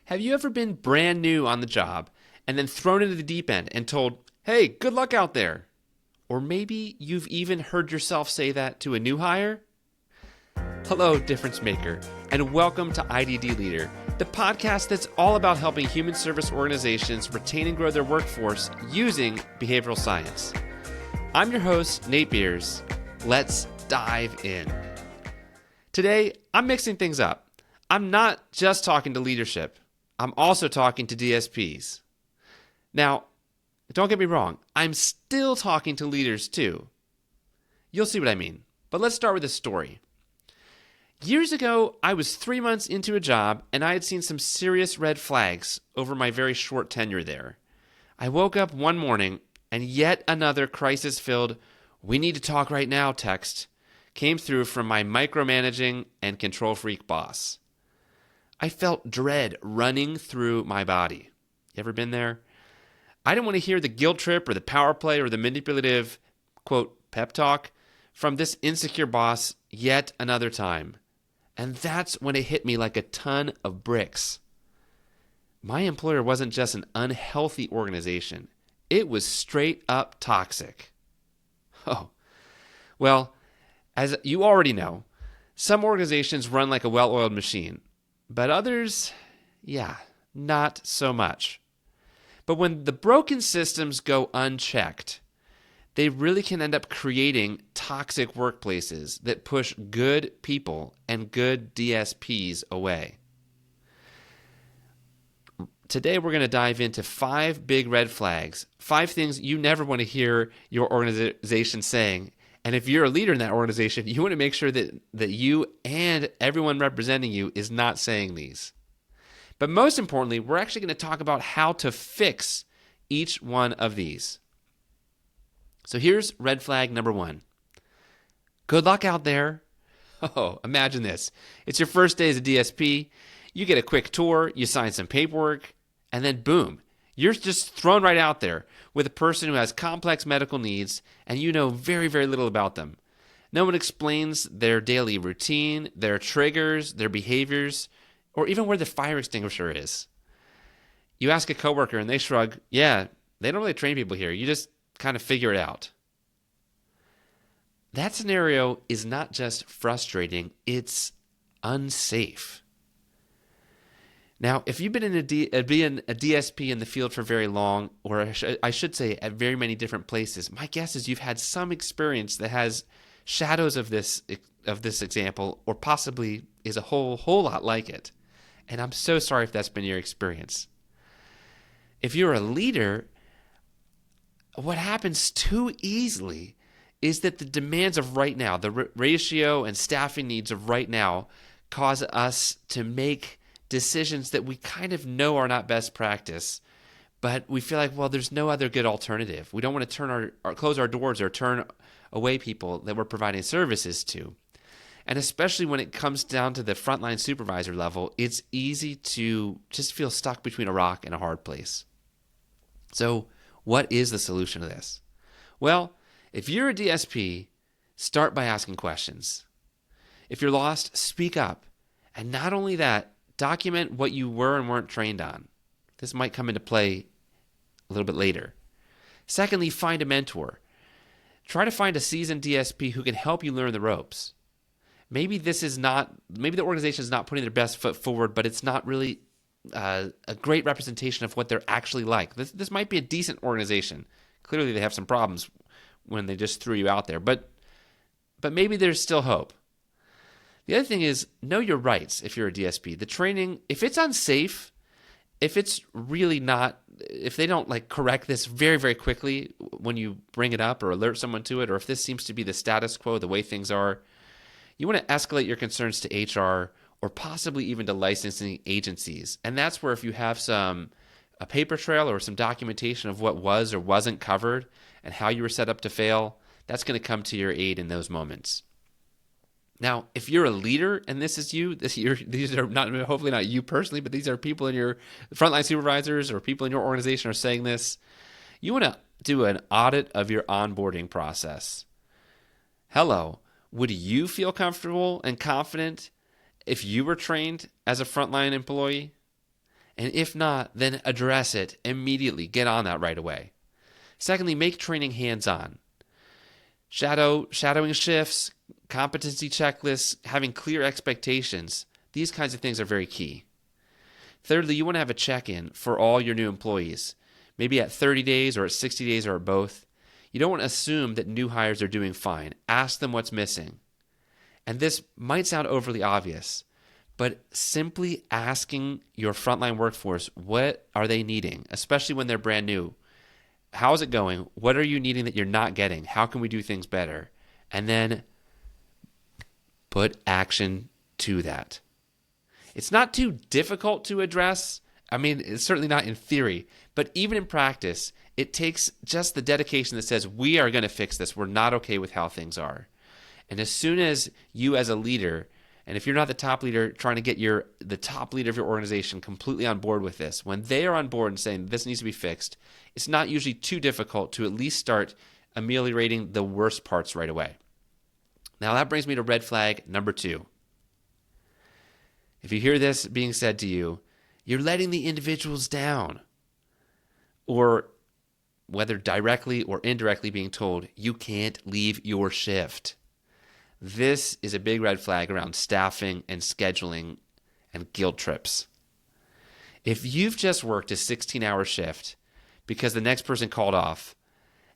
Have you ever been brand new on the job and then thrown into the deep end and told, hey, good luck out there? Or maybe you've even heard yourself say that to a new hire? Hello, difference maker, and welcome to IDD Leader, the podcast that's all about helping human service organizations retain and grow their workforce using behavioral science. I'm your host, Nate Beers. Let's dive in. Today, I'm mixing things up. I'm not just talking to leadership. I'm also talking to DSPs. Now, don't get me wrong, I'm still talking to leaders too. You'll see what I mean, but let's start with a story. Years ago, I was 3 months into a job and I had seen some serious red flags over my very short tenure there. I woke up one morning and yet another crisis-filled, "We need to talk right now" text came through from my micromanaging and control freak boss. I felt dread running through my body. You ever been there? I didn't want to hear the guilt trip or the power play or the manipulative, quote, pep talk from this insecure boss yet another time. And that's when it hit me like a ton of bricks. My employer wasn't just an unhealthy organization. It was straight up toxic. Oh, well, as you already know, some organizations run like a well-oiled machine. But others, not so much. But when the broken systems go unchecked, they really can end up creating toxic workplaces that push good people and good DSPs away. Today, we're going to dive into 5 big red flags, 5 things you never want to hear your organization saying. And if you're a leader in that organization, you want to make sure that you and everyone representing you is not saying these. But most importantly, we're actually going to talk about how to fix each one of these. So here's red flag number 1. Good luck out there. Oh, imagine this. It's your first day as a DSP. You get a quick tour, you sign some paperwork, and then boom, you're just thrown right out there with a person who has complex medical needs and you know very, very little about them. No one explains their daily routine, their triggers, their behaviors, or even where the fire extinguisher is. You ask a coworker and they shrug, yeah, they don't really train people here. You just kind of figure it out. That scenario is not just frustrating, it's unsafe. Now, if you've been in a DSP in the field for very long, or I should say at very many different places, my guess is you've had some experience that has shadows of this example, or possibly is a whole lot like it. And I'm so sorry if that's been your experience. If you're a leader, what happens too easily is that the demands of right now, the ratio and staffing needs of right now, cause us to make decisions that we kind of know are not best practice, but we feel like, well, there's no other good alternative. We don't want to close our doors or turn away people that we're providing services to. And especially when it comes down to the frontline supervisor level, it's easy to just feel stuck between a rock and a hard place. So what is the solution to this? Well, if you're a DSP, start by asking questions. If you're lost, speak up. And not only that, document what you were and weren't trained on. This might come into play a little bit later. Secondly, find a mentor. Try to find a seasoned DSP who can help you learn the ropes. Maybe the organization is not putting their best foot forward, but it's not really a great representation of what they're actually like. This might be a decent organization. Clearly, they have some problems when they just threw you out there, but maybe there's still hope. The other thing is, know your rights if you're a DSP. The training, if it's unsafe, if it's really not, if they don't correct this very, very quickly when you bring it up or alert someone to it, or if this seems to be the status quo, the way things are, you want to escalate your concerns to HR or possibly even to licensing agencies. And that's where if you have a paper trail or some documentation of what was or wasn't covered and how you were set up to fail, that's going to come to your aid in those moments. Now, if you're a leader and this is you, these are not hopefully not you personally, but these are people in your frontline supervisors or people in your organization are saying this, you want to do an audit of your onboarding process. Hello, would you feel comfortable and confident if you were trained as a frontline employee? And if not, then address it immediately. Get on that right away. Secondly, make training hands-on. Shadowing shifts, competency checklists, having clear expectations. These kinds of things are very key. Thirdly, you want to have a check-in for all your new employees, maybe at 30 days or at 60 days or at both. You don't want to assume that new hires are doing fine. Ask them what's missing. And this might sound overly obvious, but simply asking your frontline workforce, what are they needing, especially when they're brand new? How's it going? What are you needing that you're not getting? How can we do things better? And then put action to that. It's not too difficult to address. I mean, it's certainly not in theory, but even in practice, it takes just the dedication that says, we are going to fix this. We're not okay with how things are. And as soon as you as a leader, and if you're not the top leader, trying to get the top leader of your organization completely on board with this, when they are on board and saying this needs to be fixed, it's not usually too difficult to at least start ameliorating the worst parts right away. Now that brings me to red flag number 2. If you hear this being said to you, you're letting the individuals down. Or whether directly or indirectly being told, you can't leave your shift. This is a big red flag around staffing and scheduling and guilt trips. If you've just worked a 16-hour shift because the next person called off,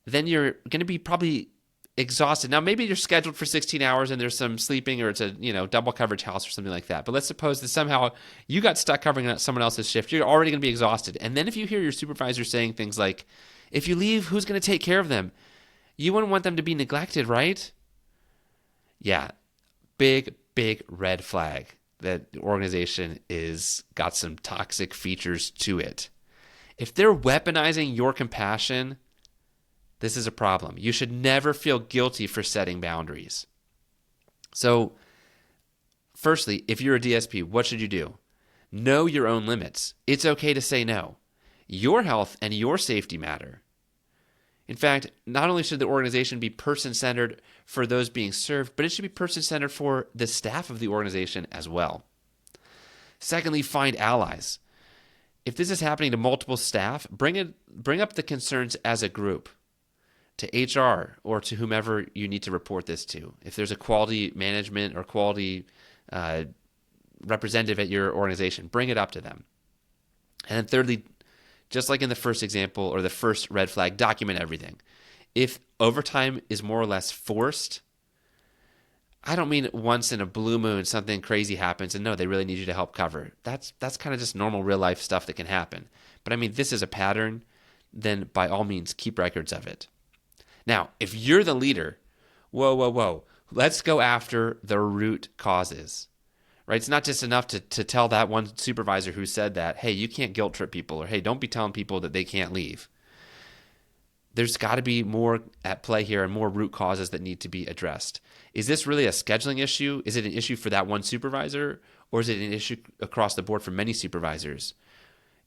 then you're going to be probably exhausted. Now, maybe you're scheduled for 16 hours and there's some sleeping, or it's a double coverage house or something like that. But let's suppose that somehow you got stuck covering someone else's shift. You're already going to be exhausted. And then if you hear your supervisor saying things like, if you leave, who's going to take care of them? You wouldn't want them to be neglected, right? Yeah, big red flag that the organization is got some toxic features to it. If they're weaponizing your compassion, this is a problem. You should never feel guilty for setting boundaries. So, firstly, if you're a DSP, what should you do? Know your own limits. It's okay to say no. Your health and your safety matter. In fact, not only should the organization be person-centered for those being served, but it should be person-centered for the staff of the organization as well. Secondly, find allies. If this is happening to multiple staff, bring up the concerns as a group to HR or to whomever you need to report this to. If there's a quality management or quality representative at your organization, bring it up to them. And then thirdly, just like in the first example or the first red flag, document everything. If overtime is more or less forced, I don't mean once in a blue moon something crazy happens and no, they really need you to help cover. That's kind of just normal real life stuff that can happen. But I mean, this is a pattern, then by all means, keep records of it. Now, if you're the leader, whoa, let's go after the root causes. Right? It's not just enough to tell that one supervisor who said that, hey, you can't guilt trip people, or hey, don't be telling people that they can't leave. There's got to be more at play here and more root causes that need to be addressed. Is this really a scheduling issue? Is it an issue for that one supervisor? Or is it an issue across the board for many supervisors?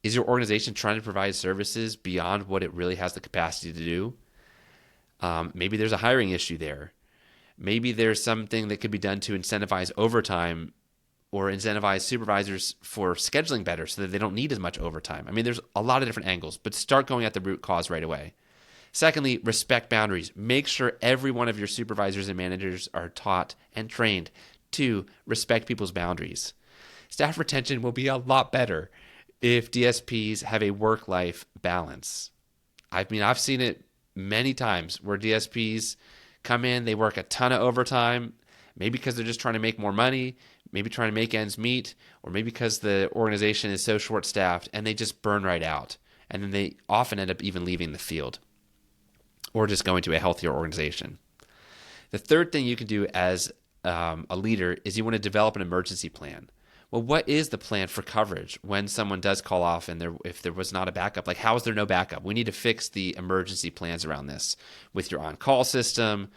Is your organization trying to provide services beyond what it really has the capacity to do? Maybe there's a hiring issue there. Maybe there's something that could be done to incentivize overtime or incentivize supervisors for scheduling better so that they don't need as much overtime. I mean, there's a lot of different angles, but start going at the root cause right away. Secondly, respect boundaries. Make sure every one of your supervisors and managers are taught and trained to respect people's boundaries. Staff retention will be a lot better if DSPs have a work-life balance. I've seen it many times where DSPs come in, they work a ton of overtime, maybe because they're just trying to make more money, maybe trying to make ends meet, or maybe because the organization is so short-staffed and they just burn right out. And then they often end up even leaving the field or just going to a healthier organization. The third thing you can do as a leader is you want to develop an emergency plan. Well, what is the plan for coverage when someone does call off and if there was not a backup? Like, how is there no backup? We need to fix the emergency plans around this with your on-call system.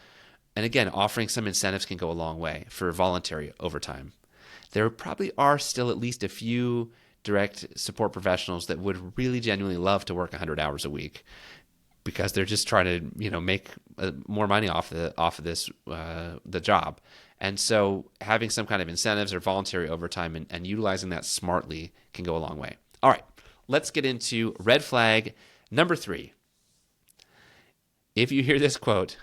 And again, offering some incentives can go a long way for voluntary overtime. There probably are still at least a few direct support professionals that would really genuinely love to work 100 hours a week because they're just trying to, make more money off of this the job. And so having some kind of incentives or voluntary overtime and utilizing that smartly can go a long way. All right, let's get into red flag number 3. If you hear this quote,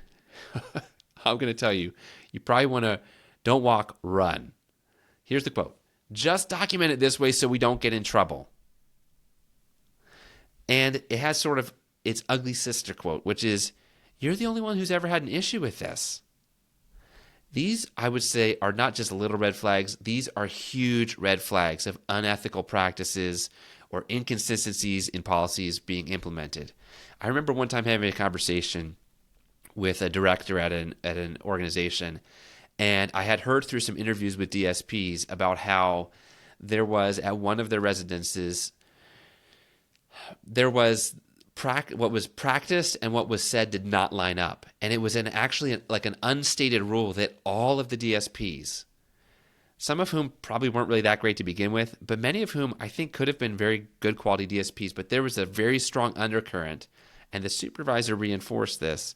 I'm going to tell you, you probably want to don't walk, run. Here's the quote. Just document it this way so we don't get in trouble. And it has sort of its ugly sister quote, which is, you're the only one who's ever had an issue with this. These, I would say, are not just little red flags. These are huge red flags of unethical practices or inconsistencies in policies being implemented. I remember one time having a conversation with a director at an organization, and I had heard through some interviews with DSPs about how there was at one of their residences, there was what was practiced and what was said did not line up. And it was actually like an unstated rule that all of the DSPs, some of whom probably weren't really that great to begin with, but many of whom I think could have been very good quality DSPs, but there was a very strong undercurrent, and the supervisor reinforced this,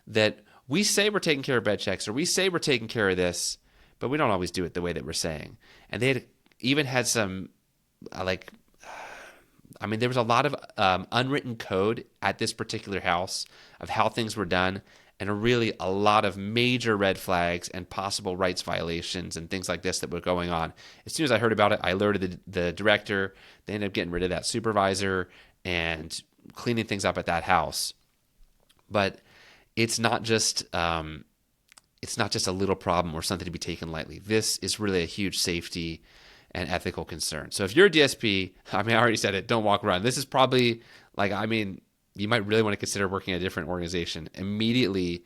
that we say we're taking care of bed checks, or we say we're taking care of this, but we don't always do it the way that we're saying. And they had even had some, there was a lot of unwritten code at this particular house of how things were done, and a lot of major red flags and possible rights violations and things like this that were going on. As soon as I heard about it, I alerted the director. They ended up getting rid of that supervisor and cleaning things up at that house. But it's not just a little problem or something to be taken lightly. This is really a huge safety and ethical concern. So if you're a DSP, I already said it, don't walk around. This is probably you might really want to consider working at a different organization. Immediately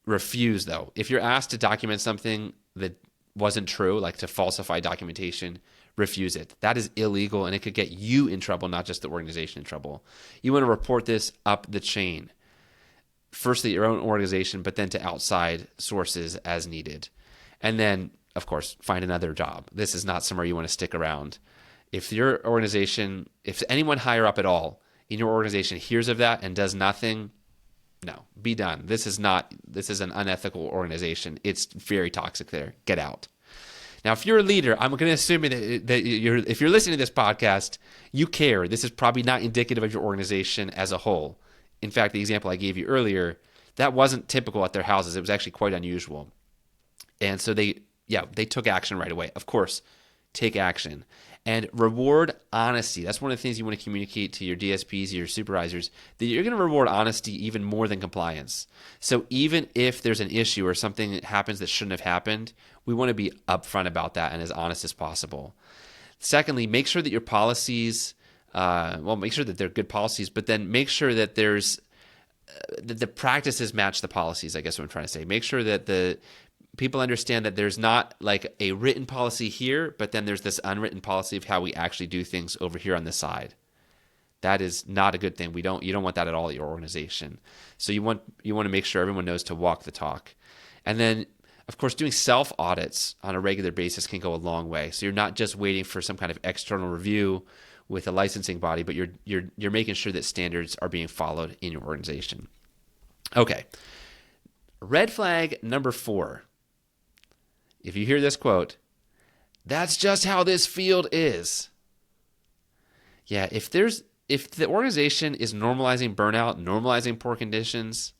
refuse, though. If you're asked to document something that wasn't true, like to falsify documentation, refuse it. That is illegal, and it could get you in trouble, not just the organization in trouble. You want to report this up the chain. Firstly, your own organization, but then to outside sources as needed. And then, of course, find another job. This is not somewhere you want to stick around. If your organization, if anyone higher up at all in your organization hears of that and does nothing, no, be done. This is an unethical organization. It's very toxic there. Get out. Now, if you're a leader, I'm going to assume that if you're listening to this podcast, you care. This is probably not indicative of your organization as a whole. In fact, the example I gave you earlier, that wasn't typical at their houses. It was actually quite unusual. And so they took action right away. Of course, take action. And reward honesty. That's one of the things you want to communicate to your DSPs, your supervisors, that you're going to reward honesty even more than compliance. So even if there's an issue or something that happens that shouldn't have happened, we want to be upfront about that and as honest as possible. Secondly, make sure that your policies, make sure that they're good policies, but then make sure that that the practices match the policies, I guess what I'm trying to say. Make sure that the people understand that there's not like a written policy here, but then there's this unwritten policy of how we actually do things over here on the side. That is not a good thing. You don't want that at all at your organization. So you want to make sure everyone knows to walk the talk. And then, of course, doing self-audits on a regular basis can go a long way. So you're not just waiting for some kind of external review with a licensing body, but you're making sure that standards are being followed in your organization. Okay. Red flag number 4. If you hear this quote, that's just how this field is. Yeah, if the organization is normalizing burnout, normalizing poor conditions,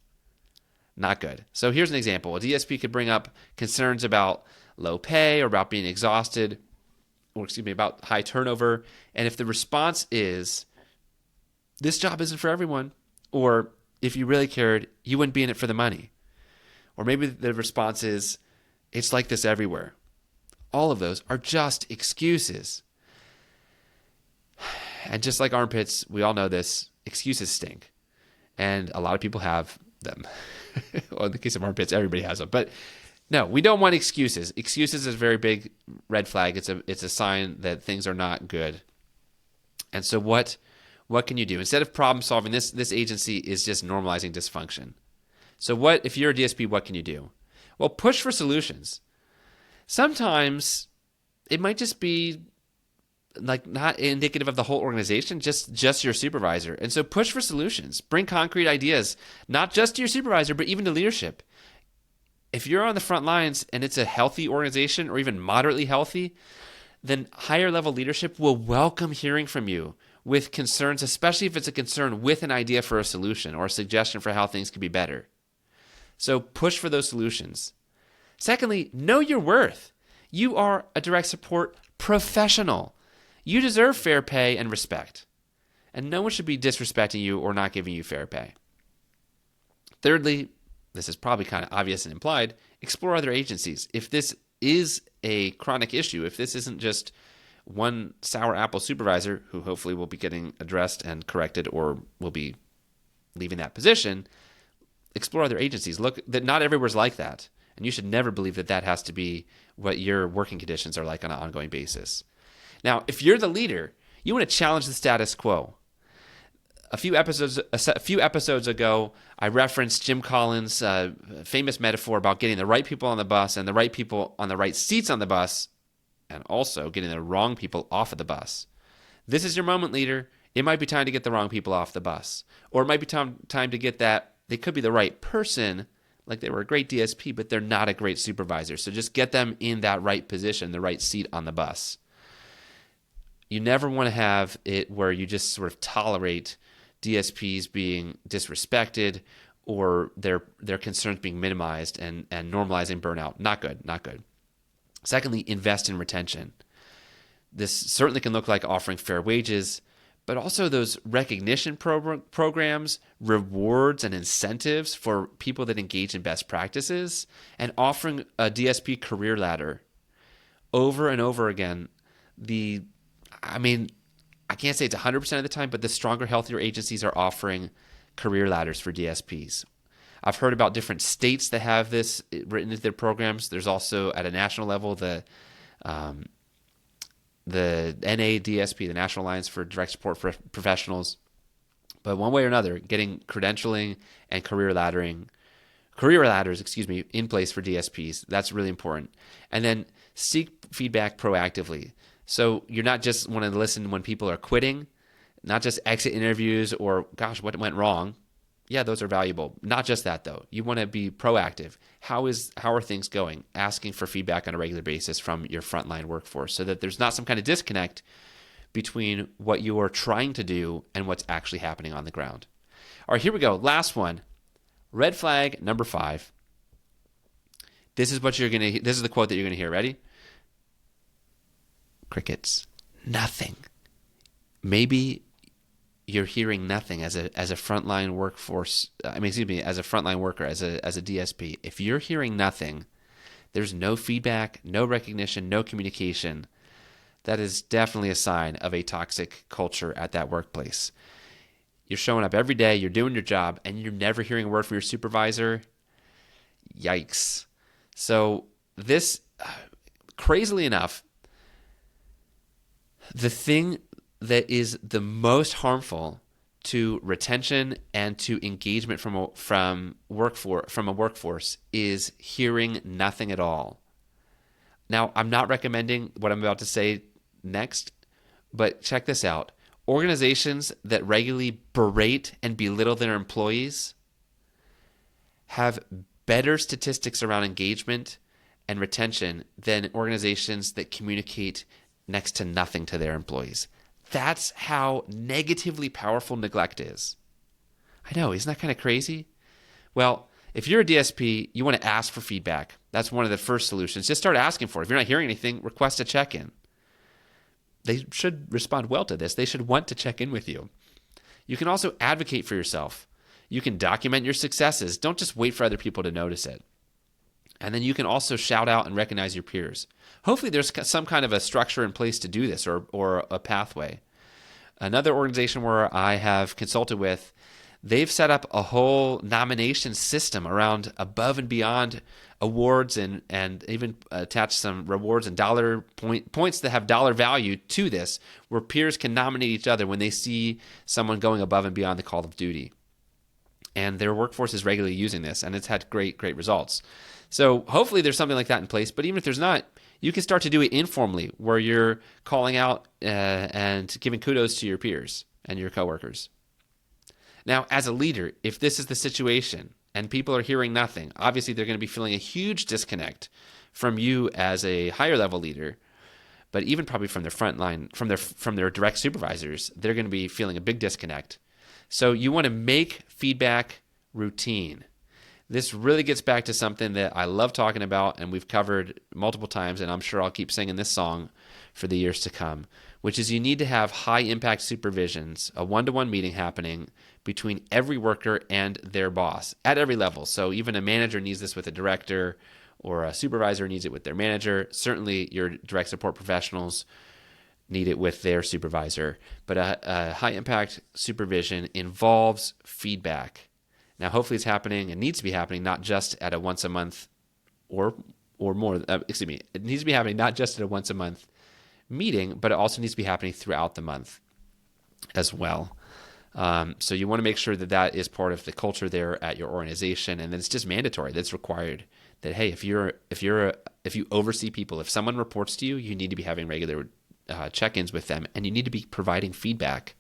not good. So here's an example. A DSP could bring up concerns about low pay or about being exhausted, about high turnover. And if the response is, this job isn't for everyone, or if you really cared, you wouldn't be in it for the money. Or maybe the response is, it's like this everywhere. All of those are just excuses. And just like armpits, we all know this, excuses stink. And a lot of people have them. Well, in the case of armpits, everybody has them. But no, we don't want excuses. Excuses is a very big red flag. It's a sign that things are not good. And so what can you do? Instead of problem solving, this agency is just normalizing dysfunction. So if you're a DSP, what can you do? Well, push for solutions. Sometimes it might just be like not indicative of the whole organization, just your supervisor. And so push for solutions. Bring concrete ideas, not just to your supervisor, but even to leadership. If you're on the front lines and it's a healthy organization or even moderately healthy, then higher level leadership will welcome hearing from you with concerns, especially if it's a concern with an idea for a solution or a suggestion for how things could be better. So push for those solutions. Secondly, know your worth. You are a direct support professional. You deserve fair pay and respect. And no one should be disrespecting you or not giving you fair pay. Thirdly, this is probably kind of obvious and implied, explore other agencies. If this is a chronic issue, if this isn't just one sour apple supervisor who hopefully will be getting addressed and corrected or will be leaving that position, explore other agencies. Look, that not everywhere's like that. And you should never believe that that has to be what your working conditions are like on an ongoing basis. Now, if you're the leader, you want to challenge the status quo. A few episodes ago, I referenced Jim Collins' famous metaphor about getting the right people on the bus and the right people on the right seats on the bus, and also getting the wrong people off of the bus. This is your moment, leader. It might be time to get the wrong people off the bus. Or it might be time to get that. They could be the right person, like they were a great DSP, but they're not a great supervisor. So just get them in that right position, the right seat on the bus. You never want to have it where you just sort of tolerate DSPs being disrespected or their concerns being minimized and normalizing burnout. Not good, not good. Secondly, invest in retention. This certainly can look like offering fair wages, but also those recognition programs, rewards and incentives for people that engage in best practices, and offering a DSP career ladder. Over and over again, I can't say it's 100% of the time, but the stronger, healthier agencies are offering career ladders for DSPs. I've heard about different states that have this written into their programs. There's also at a national level the NADSP, the National Alliance for Direct Support for Professionals. But one way or another, getting credentialing and career ladders, in place for DSPs. That's really important. And then seek feedback proactively. So you're not just want to listen when people are quitting, not just exit interviews or, gosh, what went wrong? Yeah, those are valuable. Not just that, though. You want to be proactive. How are things going? Asking for feedback on a regular basis from your frontline workforce so that there's not some kind of disconnect between what you are trying to do and what's actually happening on the ground. All right, here we go. Last one. Red flag number 5. This is the quote that you're going to hear. Ready? Crickets. Nothing. Maybe you're hearing nothing as a frontline workforce. As a frontline worker, as a DSP. If you're hearing nothing, there's no feedback, no recognition, no communication. That is definitely a sign of a toxic culture at that workplace. You're showing up every day, you're doing your job, and you're never hearing a word from your supervisor. Yikes. So this, crazily enough, the thing that is the most harmful to retention and to engagement from a workforce is hearing nothing at all. Now, I'm not recommending what I'm about to say next, but check this out. Organizations that regularly berate and belittle their employees have better statistics around engagement and retention than organizations that communicate next to nothing to their employees. That's how negatively powerful neglect is. I know, isn't that kind of crazy? Well, if you're a DSP, you want to ask for feedback. That's one of the first solutions. Just start asking for it. If you're not hearing anything, request a check-in. They should respond well to this. They should want to check in with you. You can also advocate for yourself. You can document your successes. Don't just wait for other people to notice it. And then you can also shout out and recognize your peers. Hopefully there's some kind of a structure in place to do this or a pathway. Another organization where I have consulted with, they've set up a whole nomination system around above and beyond awards and even attach some rewards and points that have dollar value to this, where peers can nominate each other when they see someone going above and beyond the call of duty. And their workforce is regularly using this, and it's had great results. So hopefully there's something like that in place, but even if there's not, you can start to do it informally, where you're calling out and giving kudos to your peers and your coworkers. Now, as a leader, if this is the situation and people are hearing nothing, obviously they're going to be feeling a huge disconnect from you as a higher level leader. but even probably from their front line, from their direct supervisors, they're going to be feeling a big disconnect. So you want to make feedback routine. This really gets back to something that I love talking about and we've covered multiple times, and I'm sure I'll keep singing this song for the years to come, which is you need to have high-impact supervisions, a one-to-one meeting happening between every worker and their boss at every level. So even a manager needs this with a director, or a supervisor needs it with their manager. Certainly your direct support professionals need it with their supervisor. But a high-impact supervision involves feedback. Now, hopefully it's happening and needs to be happening not just at a once a month or more. It needs to be happening not just at a once a month meeting, but it also needs to be happening throughout the month as well. So you want to make sure that that is part of the culture there at your organization, and then it's just mandatory. That's required. That hey, if you oversee people, if someone reports to you, you need to be having regular check-ins with them, and you need to be providing feedback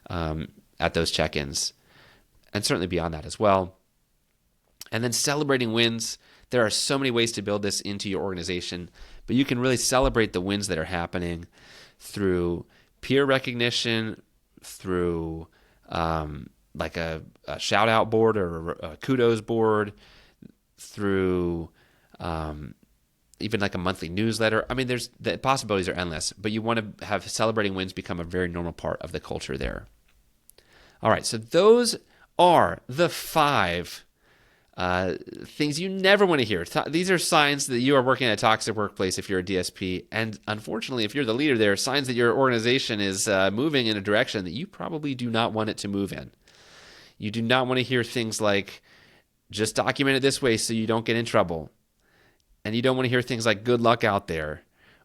at those check-ins, and certainly beyond that as well. And then celebrating wins. There are so many ways to build this into your organization, but you can really celebrate the wins that are happening through peer recognition, through like a shout out board or a kudos board, through even like a monthly newsletter. I mean, the possibilities are endless, but you want to have celebrating wins become a very normal part of the culture there. All right, so those are the 5 things you never want to hear. These are signs that you are working in a toxic workplace if you're a DSP. And unfortunately, if you're the leader there, signs that your organization is moving in a direction that you probably do not want it to move in. You do not want to hear things like, just document it this way so you don't get in trouble. And you don't want to hear things like, good luck out there,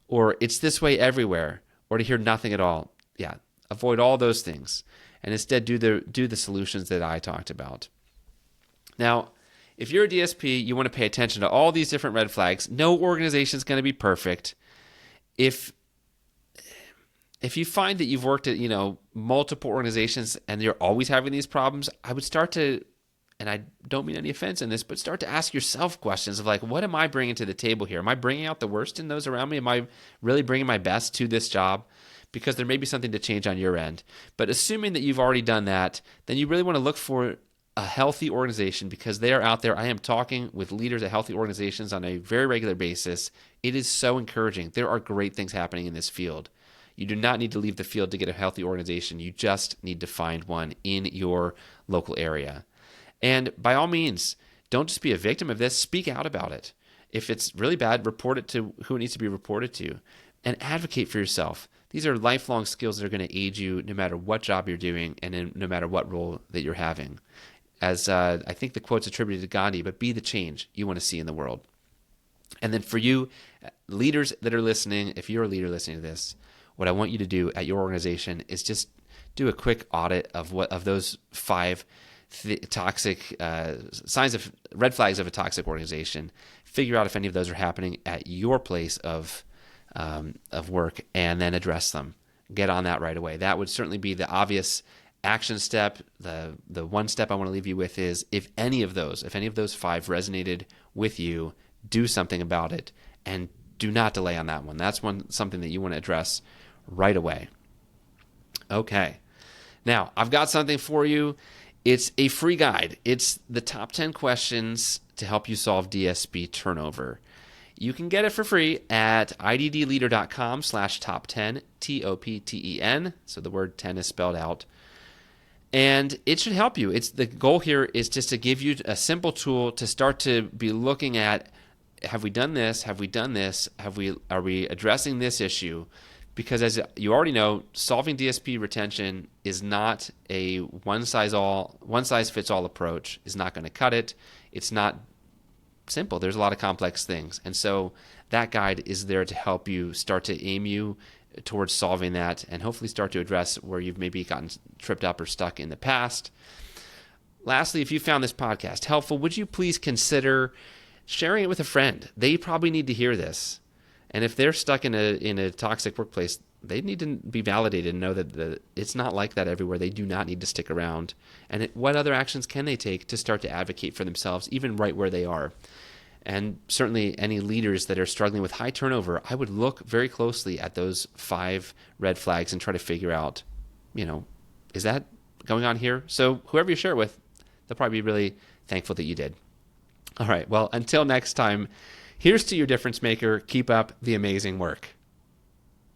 or it's this way everywhere, or to hear nothing at all. Yeah, avoid all those things. And instead do the solutions that I talked about. Now, if you're a DSP, you want to pay attention to all these different red flags. No organization is going to be perfect. If you find that you've worked at multiple organizations and you're always having these problems, I would start to, and I don't mean any offense in this, but start to ask yourself questions of like, what am I bringing to the table here? Am I bringing out the worst in those around me? Am I really bringing my best to this job? Because there may be something to change on your end. But assuming that you've already done that, then you really want to look for a healthy organization, because they are out there. I am talking with leaders at healthy organizations on a very regular basis. It is so encouraging. There are great things happening in this field. You do not need to leave the field to get a healthy organization. You just need to find one in your local area. And by all means, don't just be a victim of this. Speak out about it. If it's really bad, report it to who it needs to be reported to, and advocate for yourself. These are lifelong skills that are going to aid you no matter what job you're doing and no matter what role that you're having. As I think the quote's attributed to Gandhi, but be the change you want to see in the world. And then for you, leaders that are listening, if you're a leader listening to this, what I want you to do at your organization is just do a quick audit of those 5 toxic signs of red flags of a toxic organization. Figure out if any of those are happening at your place of work, and then address them. Get on that right away. That would certainly be the obvious action step. The one step I want to leave you with is if any of those 5 resonated with you, do something about it, and do not delay on that one. That's something that you want to address right away. Okay. Now, I've got something for you. It's a free guide. It's the top 10 questions to help you solve DSP turnover. You can get it for free at iddleader.com/top10, TOPTEN. So the word 10 is spelled out. And it should help you. The goal here is just to give you a simple tool to start to be looking at, have we done this? Have we done this? Are we addressing this issue? Because as you already know, solving DSP retention is not a one size fits all approach. Is not going to cut it. It's not simple. There's a lot of complex things. And so that guide is there to help you start to aim you towards solving that, and hopefully start to address where you've maybe gotten tripped up or stuck in the past. Lastly, if you found this podcast helpful, would you please consider sharing it with a friend? They probably need to hear this. And if they're stuck in a toxic workplace, they need to be validated and know that it's not like that everywhere. They do not need to stick around. And what other actions can they take to start to advocate for themselves, even right where they are? and certainly any leaders that are struggling with high turnover, I would look very closely at those 5 red flags and try to figure out, is that going on here? So whoever you share it with, they'll probably be really thankful that you did. All right, well, until next time, here's to your difference maker. Keep up the amazing work.